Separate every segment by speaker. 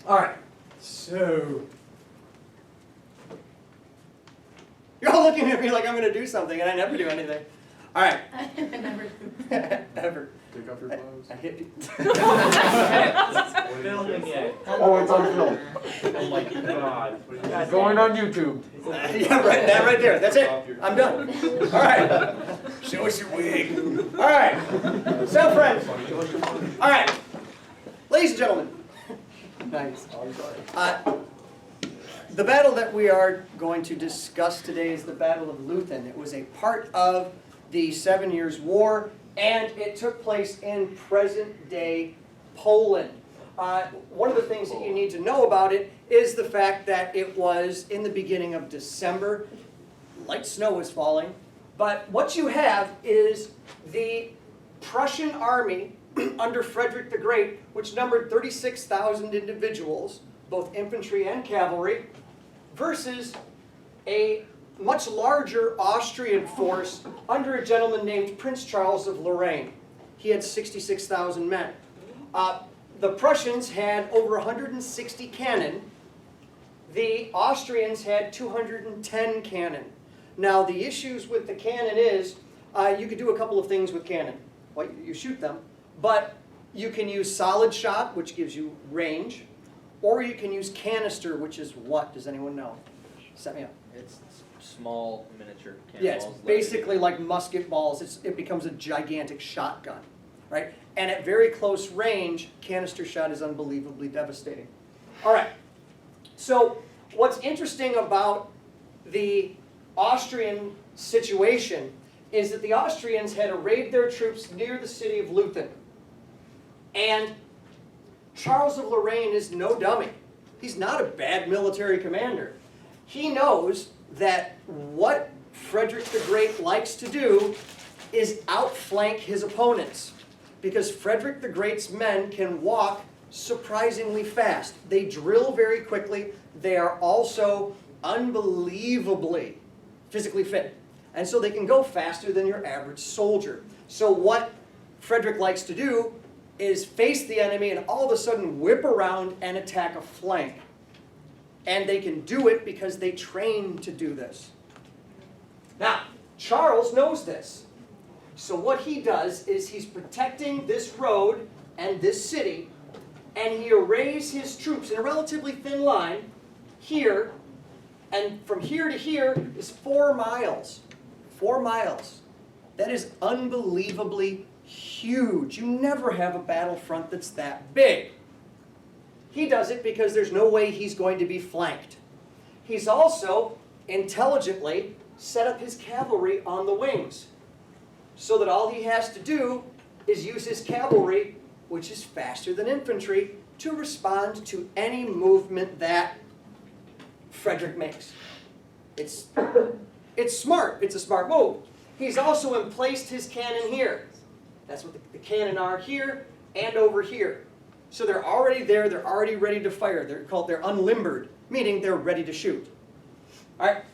Speaker 1: All right, so you're all looking at me like I'm going to do something, and I never do anything. All right.
Speaker 2: Never.
Speaker 1: Ever.
Speaker 3: Take off your clothes.
Speaker 1: I hit you.
Speaker 4: Filming yet.
Speaker 3: Oh, it's on film.
Speaker 4: Oh my god.
Speaker 3: It's going on YouTube.
Speaker 1: Yeah, right, that right there. That's it. I'm done. All right. Show us your wig. All right. So, friends. All right. Ladies and gentlemen. Nice. The battle that we are going to discuss today is the Battle of Leuthen. It was a part of the 7 Years' War, and it took place in present-day Poland. One of the things that you need to know about it is the fact that it was in the beginning of December. Light snow was falling. But what you have is the Prussian army under Frederick the Great, which numbered 36,000 individuals, both infantry and cavalry, versus a much larger Austrian force under a gentleman named Prince Charles of Lorraine. He had 66,000 men. The Prussians had over 160 cannon. The Austrians had 210 cannon. Now, the issues with the cannon is you could do a couple of things with cannon. Well, you shoot them, but you can use solid shot, which gives you range, or you can use canister, which is what? Does anyone know? Set me up.
Speaker 4: It's small miniature cannonballs.
Speaker 1: Yeah, it's basically like musket balls. It becomes a gigantic shotgun, right? And at very close range, canister shot is unbelievably devastating. All right. So what's interesting about the Austrian situation is that the Austrians had arrayed their troops near the city of Leuthen. And Charles of Lorraine is no dummy. He's not a bad military commander. He knows that what Frederick the Great likes to do is outflank his opponents, because Frederick the Great's men can walk surprisingly fast. They drill very quickly. They are also unbelievably physically fit. And so they can go faster than your average soldier. So what Frederick likes to do is face the enemy and all of a sudden whip around and attack a flank. And they can do it because they train to do this. Now, Charles knows this. So what he does is he's protecting this road and this city, and he arrays his troops in a relatively thin line here, and from here to here is 4 miles. 4 miles. That is unbelievably huge. You never have a battlefront that's that big. He does it because there's no way he's going to be flanked. He's also intelligently set up his cavalry on the wings, so that all he has to do is use his cavalry, which is faster than infantry, to respond to any movement that Frederick makes. It's smart. It's a smart move. He's also emplaced his cannon here. That's what the cannon are here and over here. So they're already there. They're already ready to fire. They're unlimbered, meaning they're ready to shoot. All right.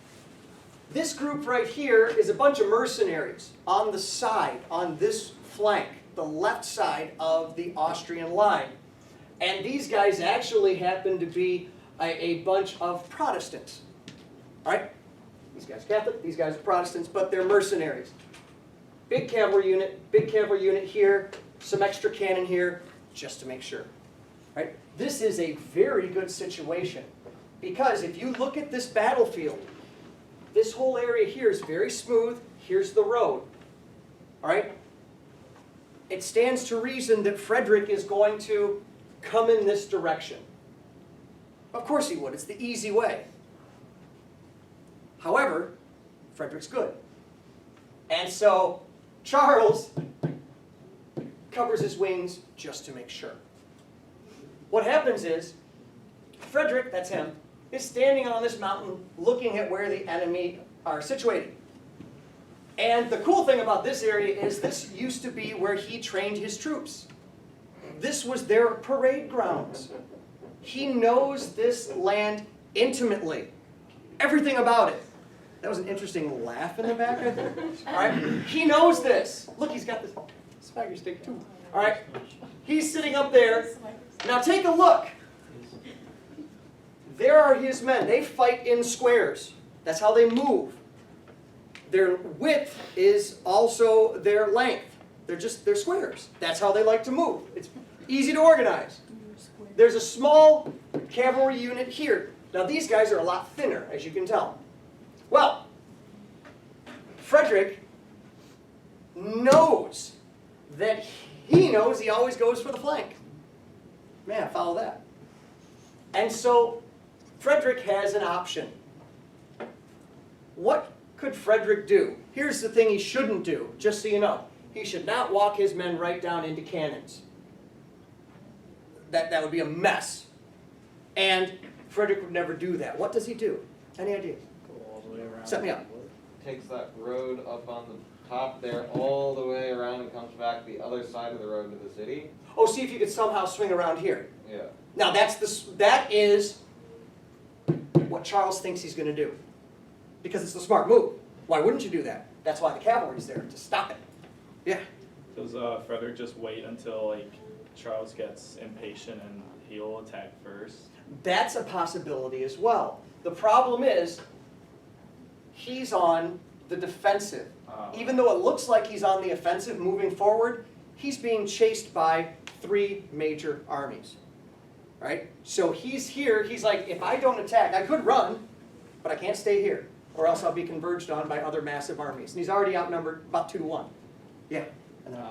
Speaker 1: This group right here is a bunch of mercenaries on the side, on this flank, the left side of the Austrian line. And these guys actually happen to be a bunch of Protestants. All right? These guys are Catholic, these guys are Protestants, but they're mercenaries. Big cavalry unit here, some extra cannon here, just to make sure. All right? This is a very good situation, because if you look at this battlefield, this whole area here is very smooth. Here's the road. All right? It stands to reason that Frederick is going to come in this direction. Of course he would. It's the easy way. However, Frederick's good. And so Charles covers his wings just to make sure. What happens is, Frederick, that's him, is standing on this mountain looking at where the enemy are situated. And the cool thing about this area is this used to be where he trained his troops. This was their parade grounds. He knows this land intimately. Everything about it. That was an interesting laugh in the back, I think. All right? He knows this. Look, he's got this swagger stick too. All right? He's sitting up there. Now take a look. There are his men. They fight in squares. That's how they move. Their width is also their length. They're squares. That's how they like to move. It's easy to organize. There's a small cavalry unit here. Now these guys are a lot thinner, as you can tell. Well, Frederick knows that he always goes for the flank. Man, follow that. And so Frederick has an option. What could Frederick do? Here's the thing he shouldn't do, just so you know. He should not walk his men right down into cannons. That would be a mess. And Frederick would never do that. What does he do? Any ideas?
Speaker 4: Go all the way around.
Speaker 1: Set me up.
Speaker 2: Takes that road up on the top there all the way around and comes back the other side of the road to the city.
Speaker 1: Oh, see if you could somehow swing around here.
Speaker 2: Yeah.
Speaker 1: Now that is what Charles thinks he's going to do. Because it's the smart move. Why wouldn't you do that? That's why the cavalry's there, to stop it. Yeah.
Speaker 5: Does Frederick just wait until like Charles gets impatient and he'll attack first?
Speaker 1: That's a possibility as well. The problem is, he's on the defensive. Even though it looks like he's on the offensive moving forward, he's being chased by 3 major armies. Right? So he's here, he's like, if I don't attack, I could run, but I can't stay here, or else I'll be converged on by other massive armies. And he's already outnumbered about 2 to 1. Yeah. And then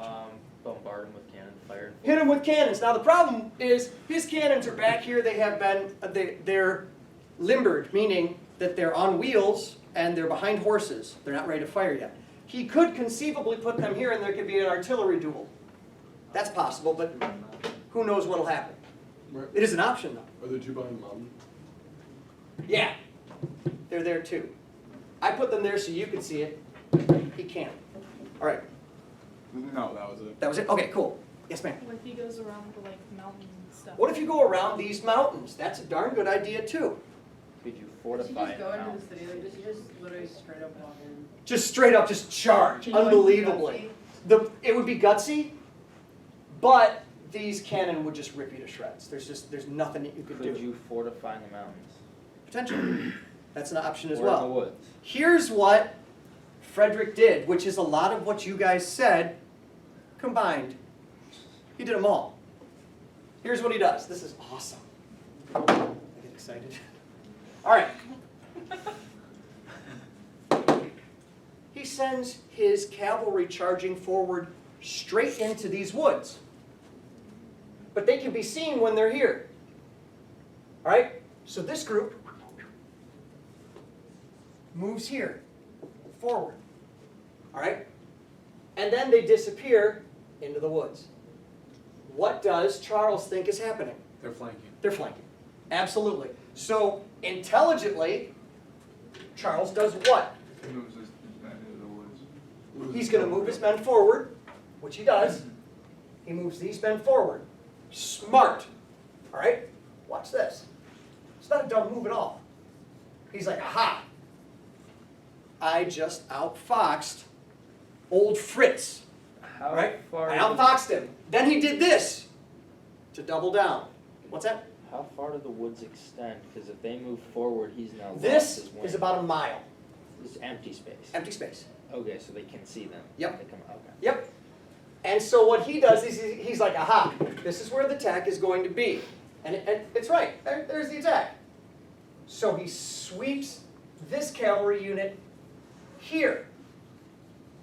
Speaker 4: Bombard him with cannon fire.
Speaker 1: hit him with cannons. Now the problem is his cannons are back here. They have been they're limbered, meaning that they're on wheels and they're behind horses. They're not ready to fire yet. He could conceivably put them here, and there could be an artillery duel. That's possible, but who knows what'll happen? It is an option, though.
Speaker 3: Are there 2 behind the mountain?
Speaker 1: Yeah, they're there too. I put them there so you could see it. He can't. All right,
Speaker 3: No, that was it.
Speaker 1: that was it. Okay, cool. Yes, ma'am.
Speaker 6: What if he goes around the like mountain stuff?
Speaker 1: What if you go around these mountains? That's a darn good idea too.
Speaker 4: Could you
Speaker 7: Does he
Speaker 4: fortify
Speaker 7: just
Speaker 4: it
Speaker 7: go
Speaker 4: now?
Speaker 7: into the city? Like, does he just literally straight up walk in?
Speaker 1: Just straight up, just charge,
Speaker 7: Can you, like,
Speaker 1: unbelievably.
Speaker 7: gutsy?
Speaker 1: It would be gutsy, but these cannon would just rip you to shreds. There's nothing that you could
Speaker 4: Could
Speaker 1: do.
Speaker 4: you fortify the mountains?
Speaker 1: Potentially, that's an option as
Speaker 4: Or in the
Speaker 1: well.
Speaker 4: woods?
Speaker 1: Here's what Frederick did, which is a lot of what you guys said combined. He did them all. Here's what he does. This is awesome. I get excited. All right. He sends his cavalry charging forward straight into these woods. But they can be seen when they're here. All right? So this group moves here, forward. All right? And then they disappear into the woods. What does Charles think is happening?
Speaker 3: They're flanking.
Speaker 1: They're flanking. Absolutely. So, intelligently, Charles does what?
Speaker 3: He moves his men into the woods.
Speaker 1: He's going to move his men forward, which he does. He moves these men forward. Smart. All right? Watch this. It's not a dumb move at all. He's like, aha! I just outfoxed old Fritz.
Speaker 4: How
Speaker 1: Right?
Speaker 4: far?
Speaker 1: I outfoxed him. Then he did this to double down. What's that?
Speaker 4: How far do the woods extend? Because if they move forward, he's now lost
Speaker 1: This
Speaker 4: his wing.
Speaker 1: is about a mile.
Speaker 4: It's empty space.
Speaker 1: Empty space.
Speaker 4: Okay, so they can see them.
Speaker 1: Yep.
Speaker 4: They come, okay.
Speaker 1: Yep. And so what he does is he's like, aha, this is where the attack is going to be. And it's right. There's the attack. So he sweeps this cavalry unit here,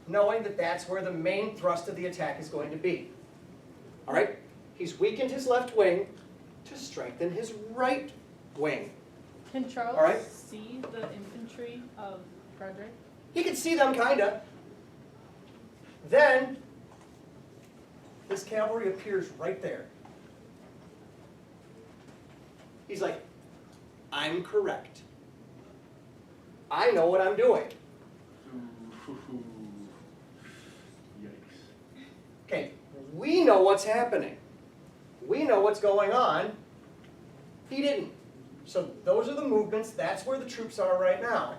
Speaker 1: knowing that that's where the main thrust of the attack is going to be. All right? He's weakened his left wing to strengthen his right wing.
Speaker 6: Can Charles
Speaker 1: All right.
Speaker 6: see the infantry of Frederick?
Speaker 1: He could see them, kinda. Then, his cavalry appears right there. He's like, I'm correct. I know what I'm doing.
Speaker 3: Yikes.
Speaker 1: Okay, we know what's happening. We know what's going on. He didn't. So those are the movements. That's where the troops are right now.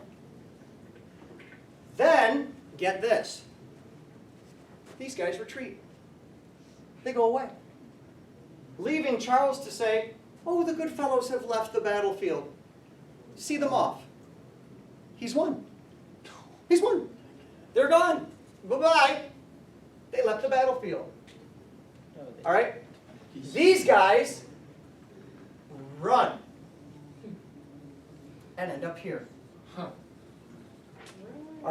Speaker 1: Then, get this. These guys retreat. They go away. Leaving Charles to say, oh, the good fellows have left the battlefield. see them off. He's won. He's won. They're gone. Bye-bye. They left the battlefield.
Speaker 4: No, they-
Speaker 1: All right? These guys run and end up here. All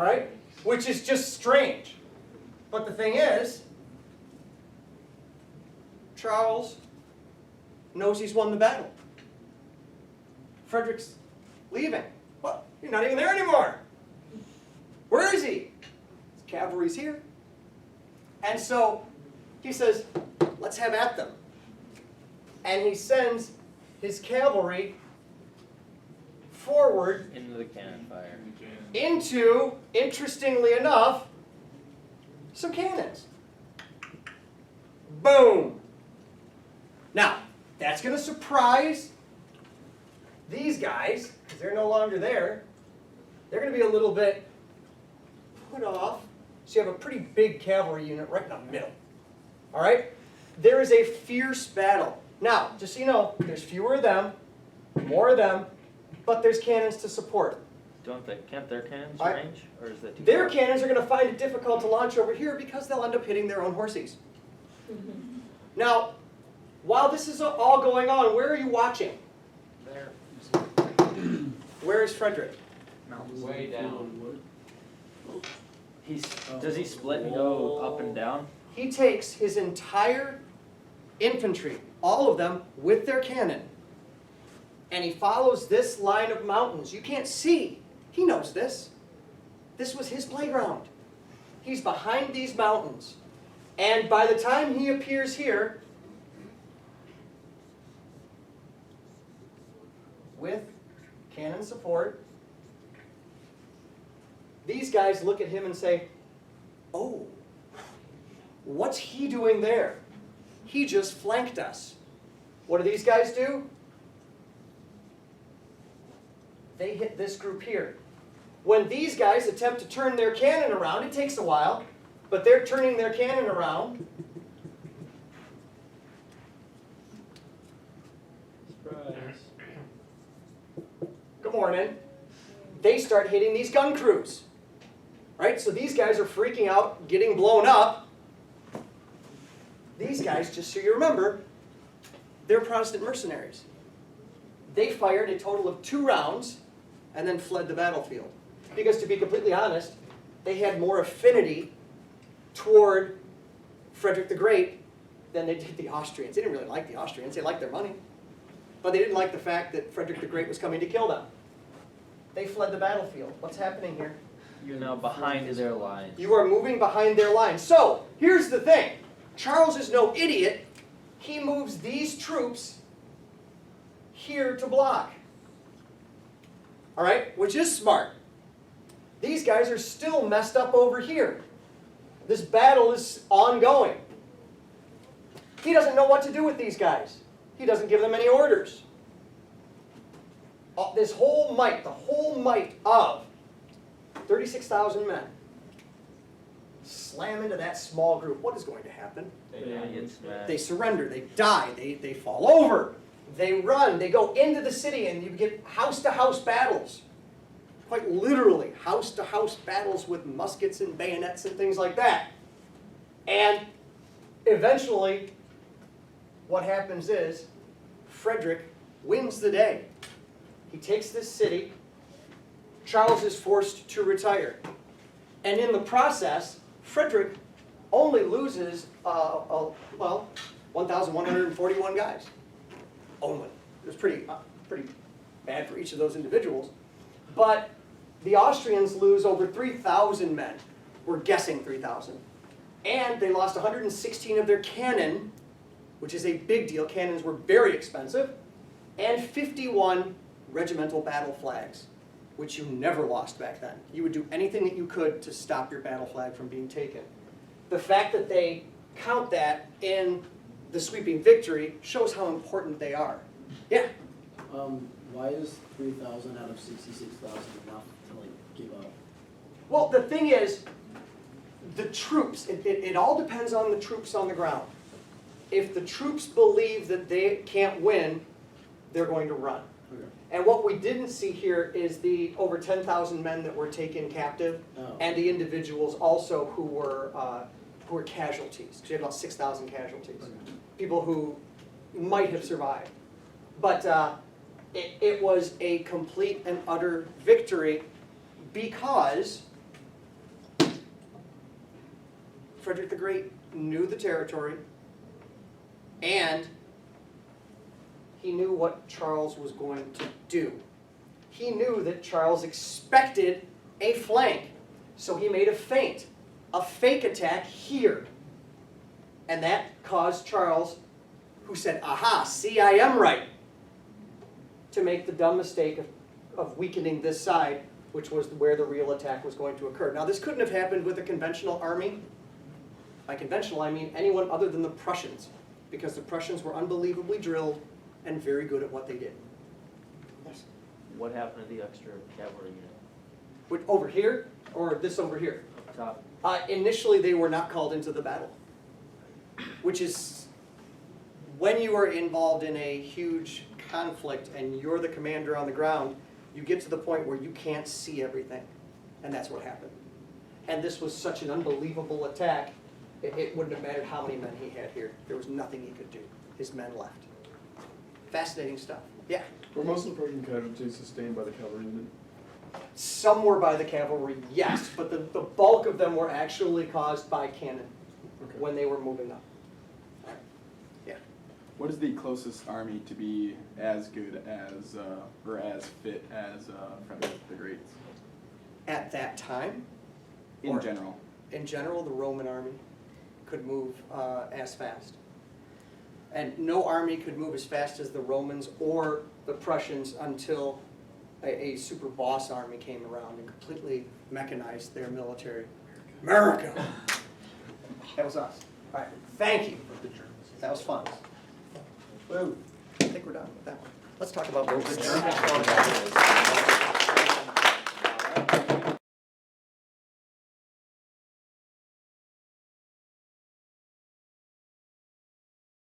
Speaker 1: right? Which is just strange. But the thing is, Charles knows he's won the battle. Frederick's leaving. What? You're not even there anymore. Where is he? His cavalry's here. And so he says, let's have at them. And he sends his cavalry forward
Speaker 4: Into the cannon fire.
Speaker 1: into, interestingly enough, some cannons. Boom. Now, that's going to surprise these guys, because they're no longer there. They're going to be a little bit put off. So you have a pretty big cavalry unit right in the middle. All right? There is a fierce battle. Now, just so you know, there's fewer of them, more of them, but there's cannons to support.
Speaker 4: Can't their cannons
Speaker 1: I-
Speaker 4: range? Or is that too
Speaker 1: Their
Speaker 4: far?
Speaker 1: cannons are going to find it difficult to launch over here because they'll end up hitting their own horses. Now, while this is all going on, where are you watching?
Speaker 4: There.
Speaker 1: Where is Frederick?
Speaker 2: Way down.
Speaker 4: Does he split and go up and down?
Speaker 1: He takes his entire infantry, all of them with their cannon, and he follows this line of mountains. You can't see. He knows this. This was his playground. He's behind these mountains. And by the time he appears here, with cannon support, these guys look at him and say, oh, what's he doing there? He just flanked us. What do these guys do? They hit this group here. When these guys attempt to turn their cannon around, it takes a while, but they're turning their cannon around.
Speaker 5: Surprise.
Speaker 1: Good morning. They start hitting these gun crews. Right? So these guys are freaking out, getting blown up. These guys, just so you remember, they're Protestant mercenaries. They fired a total of 2 rounds and then fled the battlefield. Because to be completely honest, they had more affinity toward Frederick the Great than they did the Austrians. They didn't really like the Austrians. They liked their money. But they didn't like the fact that Frederick the Great was coming to kill them. They fled the battlefield. What's happening here?
Speaker 4: You're now behind their lines.
Speaker 1: You are moving behind their lines. So, here's the thing. Charles is no idiot. He moves these troops here to block. All right? Which is smart. These guys are still messed up over here. This battle is ongoing. He doesn't know what to do with these guys. He doesn't give them any orders. This whole might, the whole might of 36,000 men slam into that small group. What is going to happen?
Speaker 4: Yeah, it's mad.
Speaker 1: They surrender, they die, they fall over, they run, they go into the city, and you get house-to-house battles. Quite literally, house-to-house battles with muskets and bayonets and things like that. And eventually, what happens is, Frederick wins the day. He takes this city. Charles is forced to retire. And in the process, Frederick only loses, 1,141 guys. Only. It was pretty bad for each of those individuals. But the Austrians lose over 3,000 men. We're guessing 3,000. And they lost 116 of their cannon, which is a big deal. Cannons were very expensive. And 51 regimental battle flags, which you never lost back then. You would do anything that you could to stop your battle flag from being taken. The fact that they count that in the sweeping victory shows how important they are. Yeah?
Speaker 8: Why is 3,000 out of 66,000 enough to like give up?
Speaker 1: Well, the thing is, the troops, it all depends on the troops on the ground. If the troops believe that they can't win, they're going to run.
Speaker 8: Okay.
Speaker 1: And what we didn't see here is the over 10,000 men that were taken captive,
Speaker 8: Oh.
Speaker 1: and the individuals also who were casualties. Because you had about 6,000 casualties, people who might have survived. But it was a complete and utter victory because Frederick the Great knew the territory, and he knew what Charles was going to do. He knew that Charles expected a flank, so he made a feint, a fake attack here. And that caused Charles, who said, aha, see, I am right, to make the dumb mistake of weakening this side, which was where the real attack was going to occur. Now, this couldn't have happened with a conventional army. By conventional, I mean anyone other than the Prussians, because the Prussians were unbelievably drilled and very good at what they did. Yes.
Speaker 4: What happened to the extra cavalry unit
Speaker 1: Which, over here, or this over here?
Speaker 4: up top?
Speaker 1: Initially, they were not called into the battle, which is when you are involved in a huge conflict and you're the commander on the ground, you get to the point where you can't see everything, and that's what happened. And this was such an unbelievable attack, it wouldn't have mattered how many men he had here. There was nothing he could do. His men left. Fascinating stuff. Yeah.
Speaker 3: Were most of the Prussian casualties sustained by the cavalry unit?
Speaker 1: Some were by the cavalry, yes, but the bulk of them were actually caused by cannon
Speaker 3: Okay.
Speaker 1: when they were moving up. Yeah.
Speaker 3: What is the closest army to be as good as, or as fit as Frederick the Great?
Speaker 1: At that time,
Speaker 3: In
Speaker 1: Or-
Speaker 3: general.
Speaker 1: in general, the Roman army could move as fast. And no army could move as fast as the Romans or the Prussians until a super boss army came around and completely mechanized their military. America! That was us. All right, thank you. That was fun. Woo. I think we're done with that one. Let's talk about what the Germans.